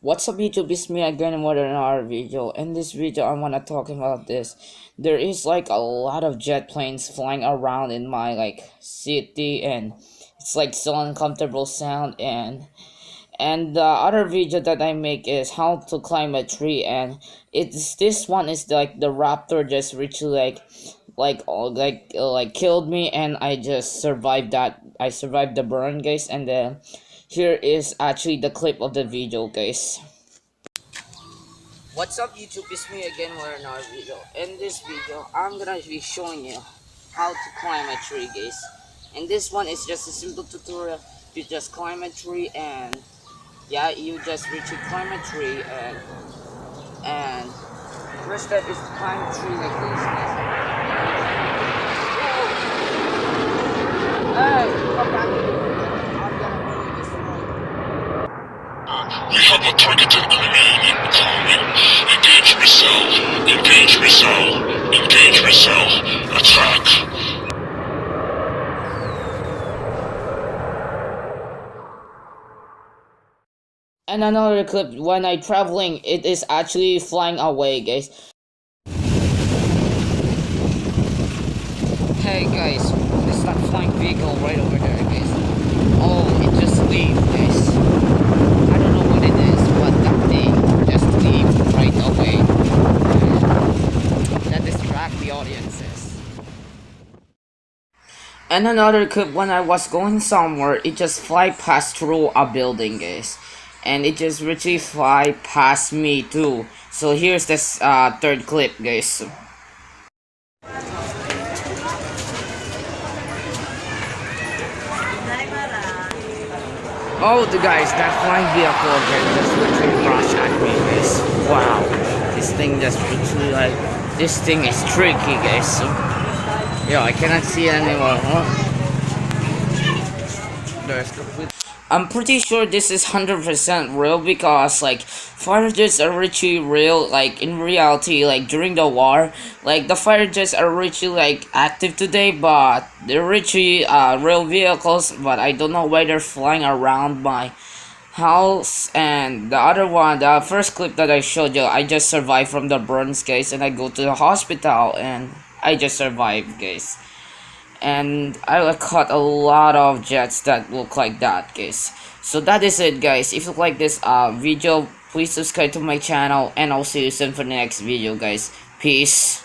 What's up YouTube, it's me again in another video. In this video I wanna talk about this. There is like a lot of jet planes flying around in my city, and it's like so uncomfortable sound. And the other video that I make is how to climb a tree, and this one is like the raptor just literally killed me, and I just survived that. I survived the burn, guys. And then here is actually the clip of the video, guys. What's up YouTube, it's me again with another video. In this video I'm gonna be showing you how to climb a tree, guys. And this one is just a simple tutorial. You just climb a tree, and yeah, you just literally climb a tree, and first step is to climb a tree like this, guys. Hey, come back here. I'm gonna really destroy you. We have a targeted enemy incoming. Engage missile. Engage missile. Engage missile. Attack. And another clip, when I traveling, it is actually flying away, guys. Hey guys, it's that flying vehicle right over there, guys. Oh, it just leave, guys. I don't know what it is, but that thing just leave right away. That distract the audiences. And another clip, when I was going somewhere, it just fly past through a building, guys. And it just literally fly past me too. So here's this third clip, guys. Oh, the guys, that flying vehicle just literally rushed at me, guys. Wow, this thing just literally this thing is tricky, guys. So, yeah, I cannot see it anymore. There's complete. I'm pretty sure this is 100% real, because fire jets are really real. In reality, during the war, the fire jets are really active today, but they're really real vehicles. But I don't know why they're flying around my house. And the other one, the first clip that I showed you, I just survived from the burns, guys, and I go to the hospital and I just survived, guys. And I caught a lot of jets that look like that, guys. So that is it, guys. If you like this video, please subscribe to my channel, and I'll see you soon for the next video, guys. Peace.